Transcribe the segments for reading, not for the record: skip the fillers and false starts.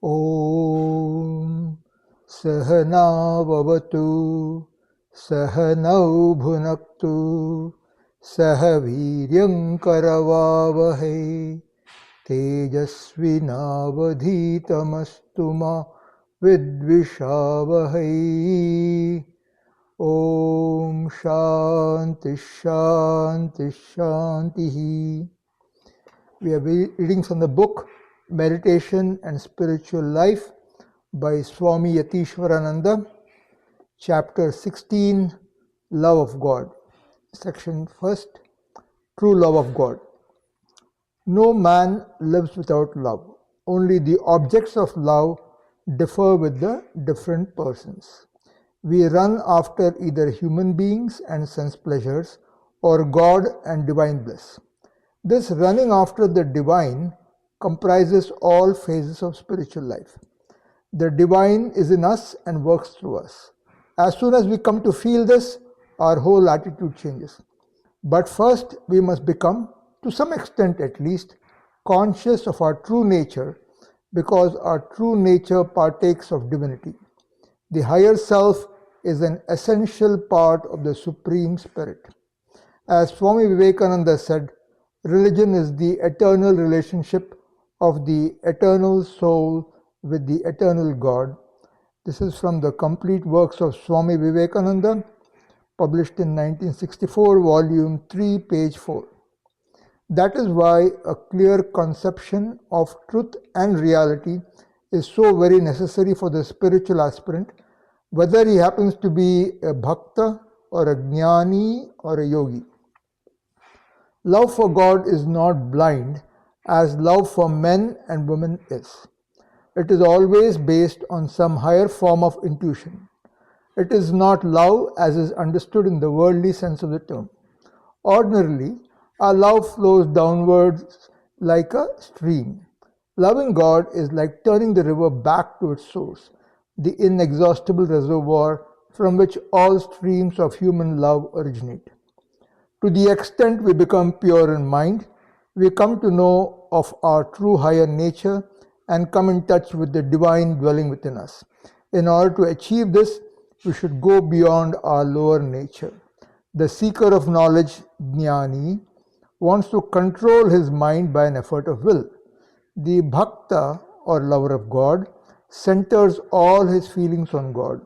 Om Sahana Vavatu Sahanau Bhunaktu Sahaviryam Karavavahe Tejasvinavadhitamastu ma Vidvishavahai. Om Shanti Shanti Shanti. We are reading from the book Meditation and Spiritual Life by Swami Yatiswarananda, Chapter 16, Love of God. Section 1st, True Love of God. No man lives without love. Only the objects of love differ with the different persons. We run after either human beings and sense pleasures or God and divine bliss. This running after the divine comprises all phases of spiritual life. The divine is in us and works through us. As soon as we come to feel this, our whole attitude changes. But first, we must become, to some extent at least, conscious of our true nature, because our true nature partakes of divinity. The higher self is an essential part of the Supreme Spirit. As Swami Vivekananda said, religion is the eternal relationship of the eternal soul with the eternal God. This is from the Complete Works of Swami Vivekananda, published in 1964, volume 3, page 4. That is why a clear conception of truth and reality is so very necessary for the spiritual aspirant, whether he happens to be a bhakta or a jnani or a yogi. Love for God is not blind, as love for men and women is. It is always based on some higher form of intuition. It is not love as is understood in the worldly sense of the term. Ordinarily, our love flows downwards like a stream. Loving God is like turning the river back to its source, the inexhaustible reservoir from which all streams of human love originate. To the extent we become pure in mind, we come to know of our true higher nature and come in touch with the divine dwelling within us. In order to achieve this, we should go beyond our lower nature. The seeker of knowledge, jnani, wants to control his mind by an effort of will. The bhakta, or lover of God, centers all his feelings on God.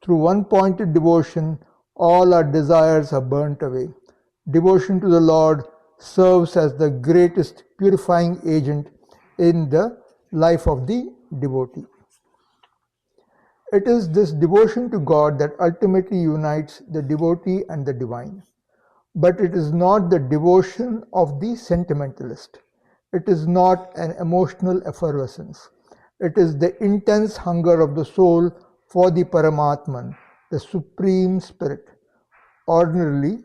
Through one-pointed devotion, all our desires are burnt away. Devotion to the Lord serves as the greatest purifying agent in the life of the devotee. It is this devotion to God that ultimately unites the devotee and the divine. But it is not the devotion of the sentimentalist. It is not an emotional effervescence. It is the intense hunger of the soul for the Paramatman, the Supreme Spirit. Ordinarily,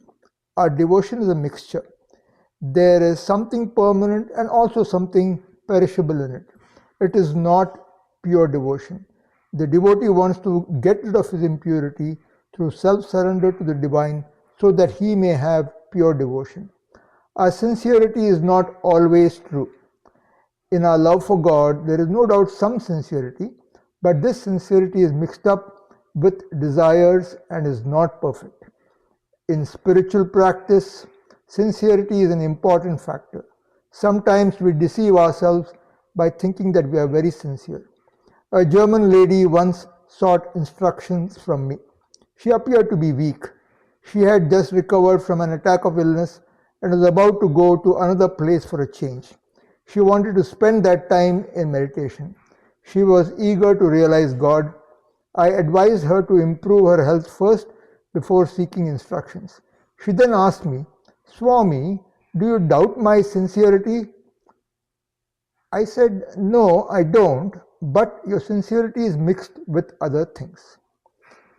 our devotion is a mixture. There is something permanent and also something perishable in it. It is not pure devotion. The devotee wants to get rid of his impurity through self-surrender to the divine so that he may have pure devotion. Our sincerity is not always true. In our love for God, there is no doubt some sincerity, but this sincerity is mixed up with desires and is not perfect. In spiritual practice, sincerity is an important factor. Sometimes we deceive ourselves by thinking that we are very sincere. A German lady once sought instructions from me. She appeared to be weak. She had just recovered from an attack of illness and was about to go to another place for a change. She wanted to spend that time in meditation. She was eager to realize God. I advised her to improve her health first before seeking instructions. She then asked me, "Swami, do you doubt my sincerity?" I said, "No, I don't, but your sincerity is mixed with other things."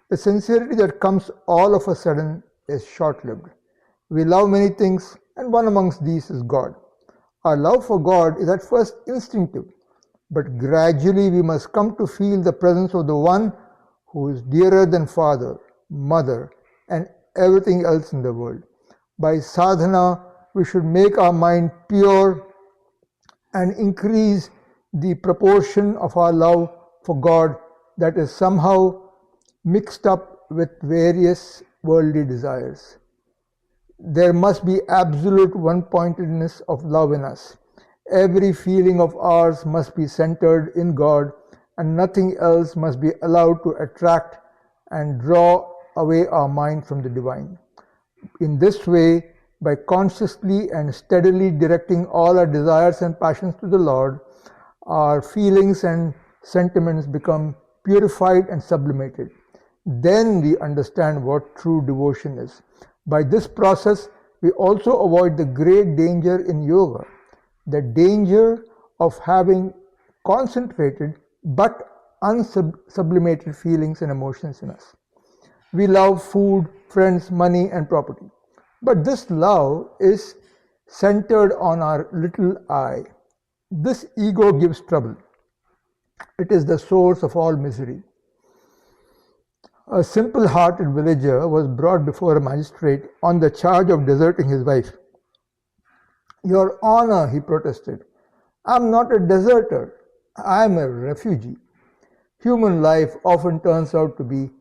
The sincerity that comes all of a sudden is short-lived. We love many things, and one amongst these is God. Our love for God is at first instinctive, but gradually we must come to feel the presence of the one who is dearer than father, mother, and everything else in the world. By sadhana, we should make our mind pure and increase the proportion of our love for God that is somehow mixed up with various worldly desires. There must be absolute one-pointedness of love in us. Every feeling of ours must be centered in God, and nothing else must be allowed to attract and draw away our mind from the divine. In this way, by consciously and steadily directing all our desires and passions to the Lord, our feelings and sentiments become purified and sublimated. Then we understand what true devotion is. By this process, we also avoid the great danger in yoga, the danger of having concentrated but unsublimated feelings and emotions in us. We love food, friends, money, and property. But this love is centered on our little I. This ego gives trouble. It is the source of all misery. A simple-hearted villager was brought before a magistrate on the charge of deserting his wife. "Your Honor," he protested, "I am not a deserter. I am a refugee." Human life often turns out to be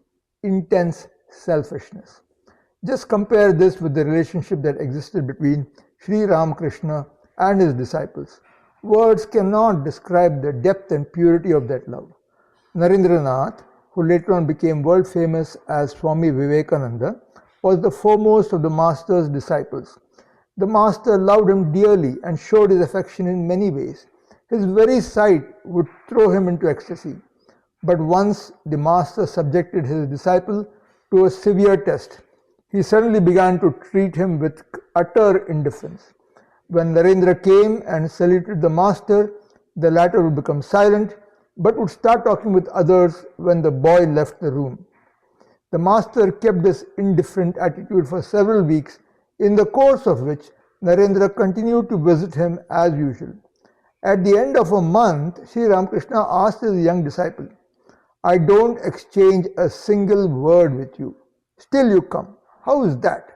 intense selfishness. Just compare this with the relationship that existed between Sri Ramakrishna and his disciples. Words cannot describe the depth and purity of that love. Narendranath, who later on became world famous as Swami Vivekananda, was the foremost of the Master's disciples. The Master loved him dearly and showed his affection in many ways. His very sight would throw him into ecstasy. But once the Master subjected his disciple to a severe test. He suddenly began to treat him with utter indifference. When Narendra came and saluted the Master, the latter would become silent, but would start talking with others when the boy left the room. The Master kept this indifferent attitude for several weeks, in the course of which Narendra continued to visit him as usual. At the end of a month, Sri Ramakrishna asked his young disciple, "I don't exchange a single word with you. Still you come. How is that?"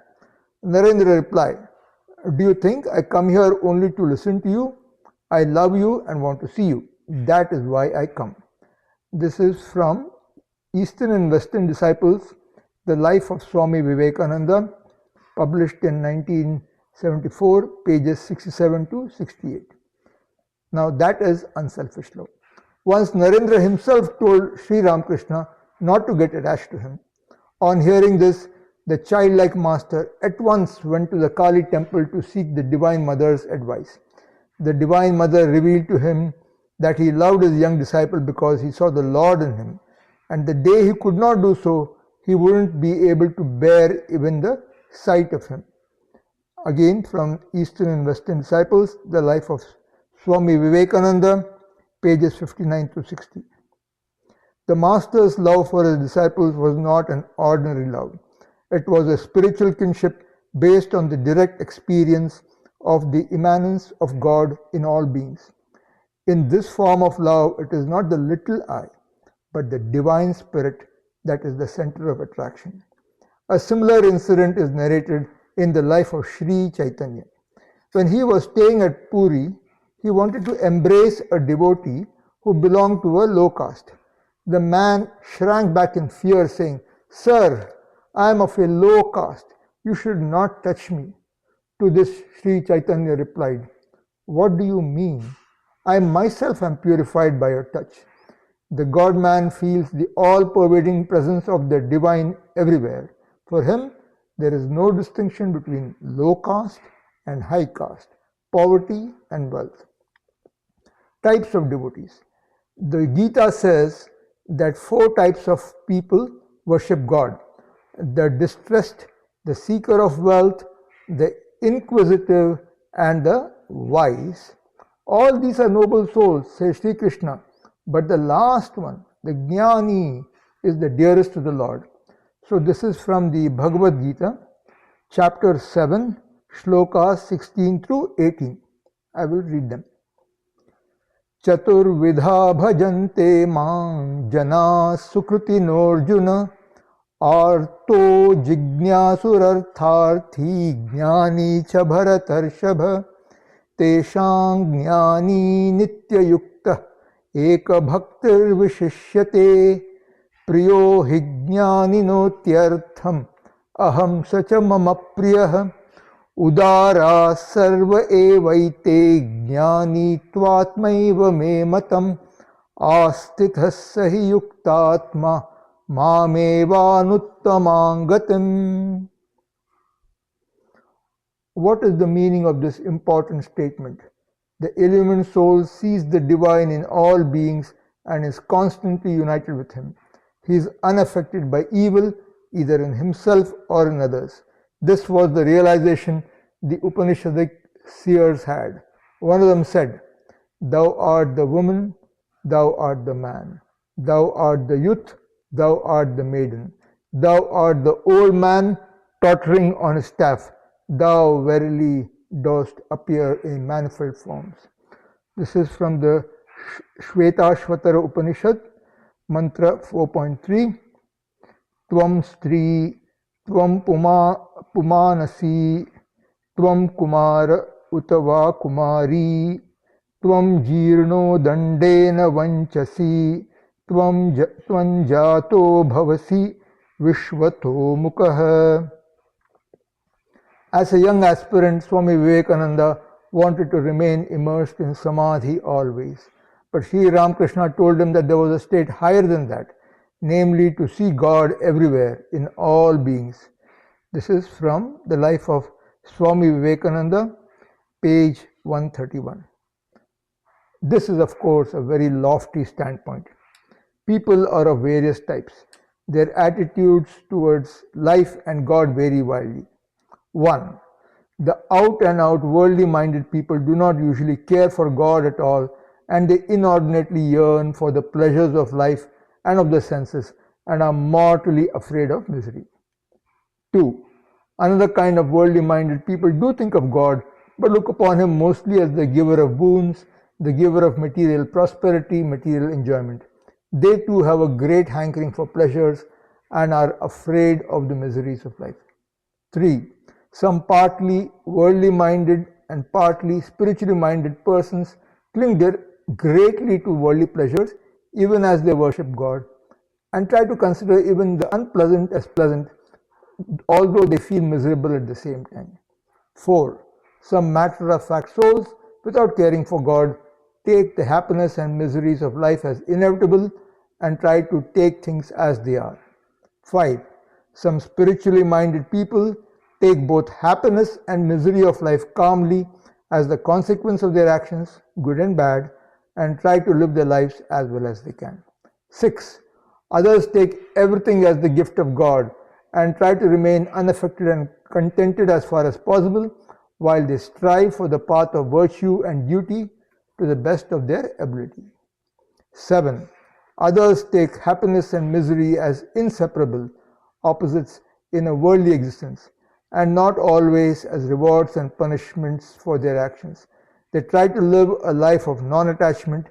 Narendra replied, "Do you think I come here only to listen to you? I love you and want to see you. That is why I come." This is from Eastern and Western Disciples, The Life of Swami Vivekananda, published in 1974, pages 67 to 68. Now that is unselfish love. Once Narendra himself told Sri Ramakrishna not to get attached to him. On hearing this, the childlike Master at once went to the Kali temple to seek the Divine Mother's advice. The Divine Mother revealed to him that he loved his young disciple because he saw the Lord in him, and the day he could not do so, he wouldn't be able to bear even the sight of him. Again, from Eastern and Western Disciples, The Life of Swami Vivekananda, pages 59 to 60. The Master's love for his disciples was not an ordinary love. It was a spiritual kinship based on the direct experience of the immanence of God in all beings. In this form of love, it is not the little I, but the divine spirit that is the center of attraction. A similar incident is narrated in the life of Sri Chaitanya. When he was staying at Puri, he wanted to embrace a devotee who belonged to a low caste. The man shrank back in fear, saying, "Sir, I am of a low caste. You should not touch me." To this Sri Chaitanya replied, "What do you mean? I myself am purified by your touch." The God-man feels the all-pervading presence of the divine everywhere. For him, there is no distinction between low caste and high caste, poverty and wealth. Types of devotees. The Gita says that 4 types of people worship God: the distressed, the seeker of wealth, the inquisitive, and the wise. All these are noble souls, says Sri Krishna, but the last one, the Jnani, is the dearest to the Lord. So this is from the Bhagavad Gita, chapter 7, shlokas 16 through 18. I will read them. Chaturvidha bhajante mang jana sukrutinarjuna arto jignyasurartharthi jnani cha bharatarshabha teshang jnani nityayukta ekabhaktir priyo hi jnaninotyartham aham sacha mama priyah udara sarva evaite jnani tvatmaiva me matam astithas sahi yuktatma mamevanuttamam. What is the meaning of this important statement? The illumined soul sees the divine in all beings and is constantly united with him. He is unaffected by evil, either in himself or in others. This was the realization the Upanishadic seers had. One of them said, "Thou art the woman, thou art the man. Thou art the youth, thou art the maiden. Thou art the old man tottering on his staff. Thou verily dost appear in manifold forms." This is from the Shvetashvatara Upanishad, Mantra 4.3. Tvam Stri, Tvam Pumanasi, Tvam Kumara Utava Kumari, Tvam Jirno Dandena Vanchasi, Tvam Jato Bhavasi Vishvato Mukha. As a young aspirant, Swami Vivekananda wanted to remain immersed in samadhi always. But Sri Ramakrishna told him that there was a state higher than that, namely to see God everywhere, in all beings. This is from the life of Swami Vivekananda, page 131. This is, of course, a very lofty standpoint. People are of various types. Their attitudes towards life and God vary widely. 1. The out-and-out worldly-minded people do not usually care for God at all, and they inordinately yearn for the pleasures of life and of the senses, and are mortally afraid of misery. 2. Another kind of worldly-minded people do think of God, but look upon Him mostly as the giver of boons, the giver of material prosperity, material enjoyment. They too have a great hankering for pleasures and are afraid of the miseries of life. 3. Some partly worldly-minded and partly spiritually-minded persons cling greatly to worldly pleasures even as they worship God, and try to consider even the unpleasant as pleasant, although they feel miserable at the same time. 4. Some matter-of-fact souls, without caring for God, take the happiness and miseries of life as inevitable and try to take things as they are. 5. Some spiritually minded people take both happiness and misery of life calmly as the consequence of their actions, good and bad, and try to live their lives as well as they can. 6. Others take everything as the gift of God and try to remain unaffected and contented as far as possible, while they strive for the path of virtue and duty to the best of their ability. 7. Others take happiness and misery as inseparable opposites in a worldly existence, and not always as rewards and punishments for their actions. They try to live a life of non-attachment,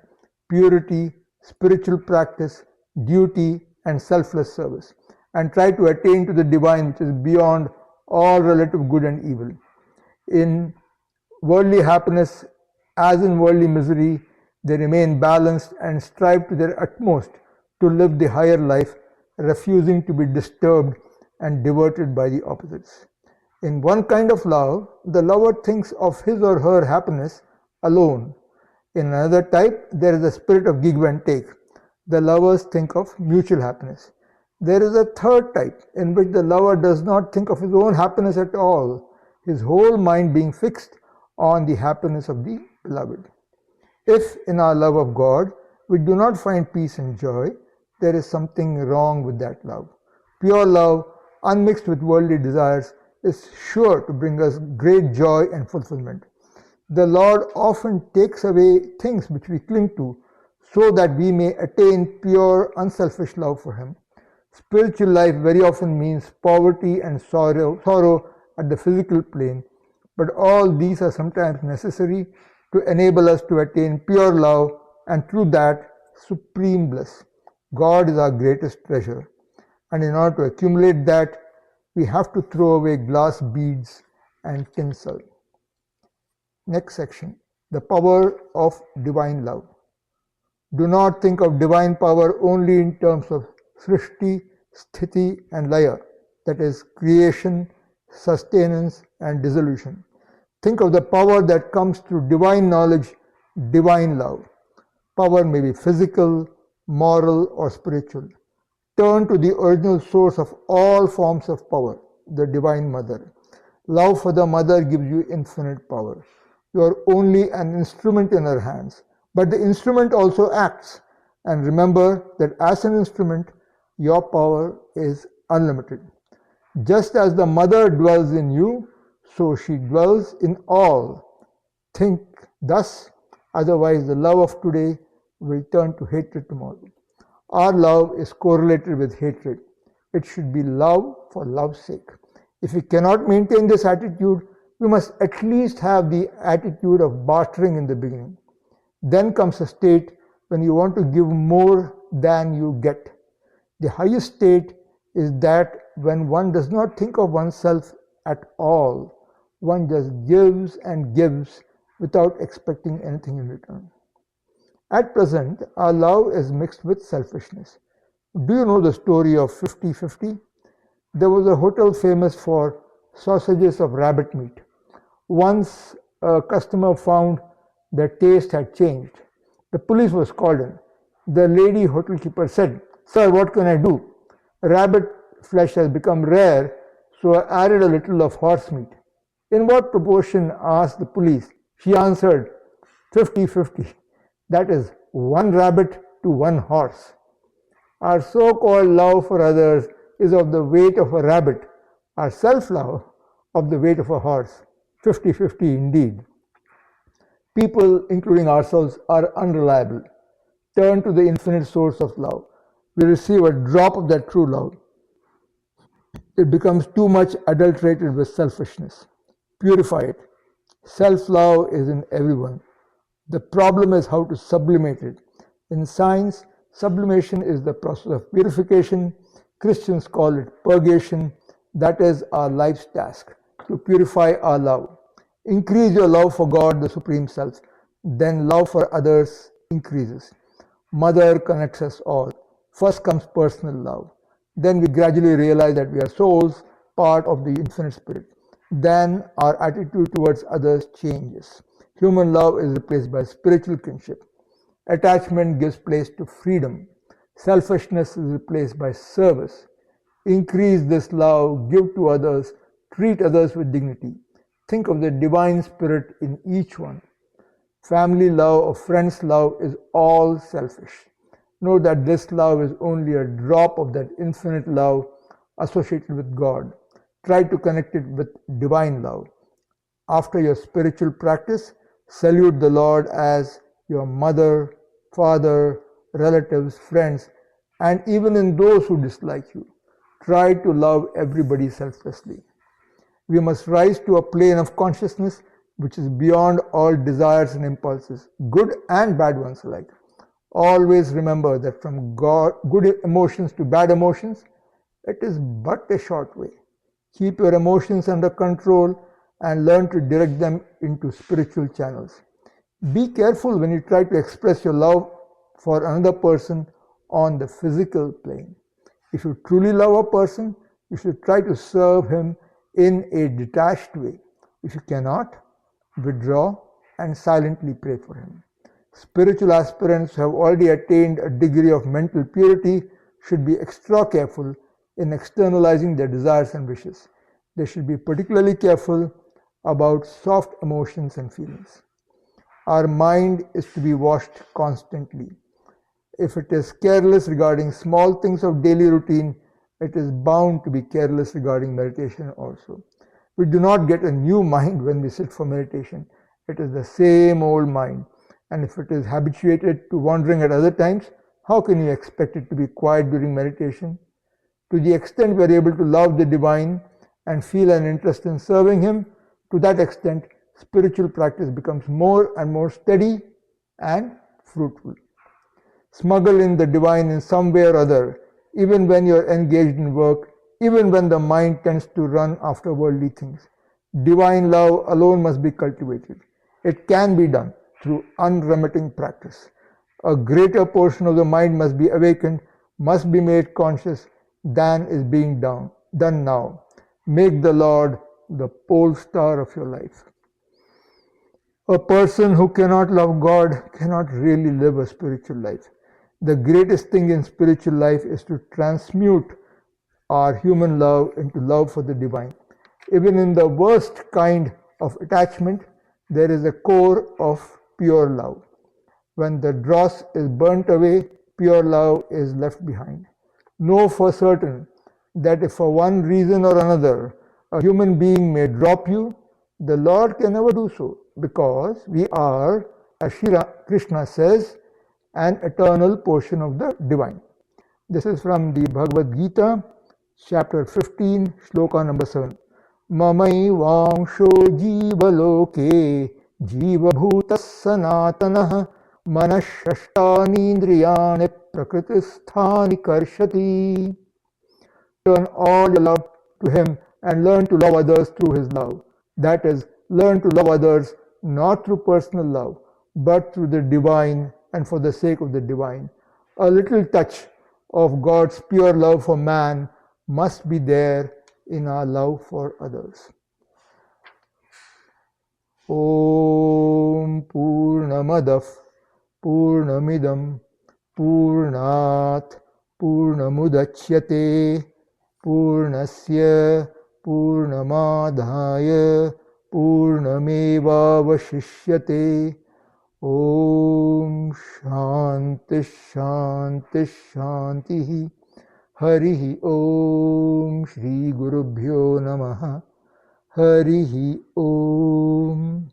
purity, spiritual practice, duty, and selfless service, and try to attain to the divine which is beyond all relative good and evil. In worldly happiness as in worldly misery, they remain balanced and strive to their utmost to live the higher life, refusing to be disturbed and diverted by the opposites. In one kind of love, the lover thinks of his or her happiness alone. In another type, there is a spirit of give and take. The lovers think of mutual happiness. There is a third type in which the lover does not think of his own happiness at all, his whole mind being fixed on the happiness of the beloved. If in our love of God we do not find peace and joy, there is something wrong with that love. Pure love, unmixed with worldly desires, is sure to bring us great joy and fulfillment. The Lord often takes away things which we cling to, so that we may attain pure, unselfish love for Him. Spiritual life very often means poverty and sorrow at the physical plane, but all these are sometimes necessary to enable us to attain pure love and through that supreme bliss. God is our greatest treasure, and in order to accumulate that, we have to throw away glass beads and tinsel. Next section, the power of divine love. Do not think of divine power only in terms of Srishti, Sthiti and Laya, that is creation, sustenance and dissolution. Think of the power that comes through divine knowledge, divine love. Power may be physical, moral or spiritual. Turn to the original source of all forms of power, the Divine Mother. Love for the Mother gives you infinite power. You are only an instrument in her hands, but the instrument also acts. And remember that as an instrument, your power is unlimited. Just as the Mother dwells in you, so she dwells in all. Think thus, otherwise the love of today will turn to hatred tomorrow. Our love is correlated with hatred. It should be love for love's sake. If we cannot maintain this attitude, we must at least have the attitude of bartering in the beginning. Then comes a state when you want to give more than you get. The highest state is that when one does not think of oneself at all, one just gives and gives without expecting anything in return. At present, our love is mixed with selfishness. Do you know the story of 50-50? There was a hotel famous for sausages of rabbit meat. Once a customer found the taste had changed. The police was called in. The lady hotel keeper said, "Sir, what can I do? Rabbit flesh has become rare, so I added a little of horse meat." "In what proportion?" asked the police. She answered, 50-50. That is, one rabbit to one horse. Our so-called love for others is of the weight of a rabbit, our self-love of the weight of a horse. 50-50 indeed. People, including ourselves, are unreliable. Turn to the infinite source of love. We receive a drop of that true love. It becomes too much adulterated with selfishness. Purify it. Self-love is in everyone. The problem is how to sublimate it. In science, sublimation is the process of purification. Christians call it purgation. That is our life's task, to purify our love. Increase your love for God, the Supreme Self. Then love for others increases. Mother connects us all. First comes personal love. Then we gradually realize that we are souls, part of the infinite spirit. Then our attitude towards others changes. Human love is replaced by spiritual kinship. Attachment gives place to freedom. Selfishness is replaced by service. Increase this love, give to others, treat others with dignity. Think of the divine spirit in each one. Family love or friends love is all selfish. Know that this love is only a drop of that infinite love associated with God. Try to connect it with divine love. After your spiritual practice, salute the Lord as your mother, father, relatives, friends, and even in those who dislike you. Try to love everybody selflessly. We must rise to a plane of consciousness which is beyond all desires and impulses, good and bad ones alike. Always remember that from good emotions to bad emotions, it is but a short way. Keep your emotions under control and learn to direct them into spiritual channels. Be careful when you try to express your love for another person on the physical plane. If you truly love a person, you should try to serve him in a detached way. If you cannot, withdraw and silently pray for him. Spiritual aspirants who have already attained a degree of mental purity should be extra careful in externalizing their desires and wishes. They should be particularly careful about soft emotions and feelings. Our mind is to be washed constantly. If it is careless regarding small things of daily routine, it is bound to be careless regarding meditation also. We do not get a new mind when we sit for meditation. It is the same old mind. And if it is habituated to wandering at other times, how can you expect it to be quiet during meditation? To the extent we are able to love the divine and feel an interest in serving him, to that extent, spiritual practice becomes more and more steady and fruitful. Smuggle in the divine in some way or other, even when you are engaged in work, even when the mind tends to run after worldly things. Divine love alone must be cultivated. It can be done through unremitting practice. A greater portion of the mind must be awakened, must be made conscious than is being done now. Make the Lord the pole star of your life. A person who cannot love God cannot really live a spiritual life. The greatest thing in spiritual life is to transmute our human love into love for the divine. Even in the worst kind of attachment, there is a core of pure love. When the dross is burnt away, pure love is left behind. Know for certain that if for one reason or another a human being may drop you, the Lord can never do so, because we are, as Sri Krishna says, an eternal portion of the divine. This is from the Bhagavad Gita, chapter 15, shloka number 7. Mamai vangsho jivaloke jivabhutas sanatanah manashashtanindriyani prakritisthani karshati. Turn all your love to Him and learn to love others through His love. That is, learn to love others not through personal love, but through the divine and for the sake of the divine. A little touch of God's pure love for man must be there in our love for others. Om Purnamadav Purnamidam Purnat Purnamudachyate Purnasya Purnamadhaya Purnamevavashishyate. Om Shanti Shanti Shanti. Harihi Om Shri Gurubhyo Namaha. Harihi Om.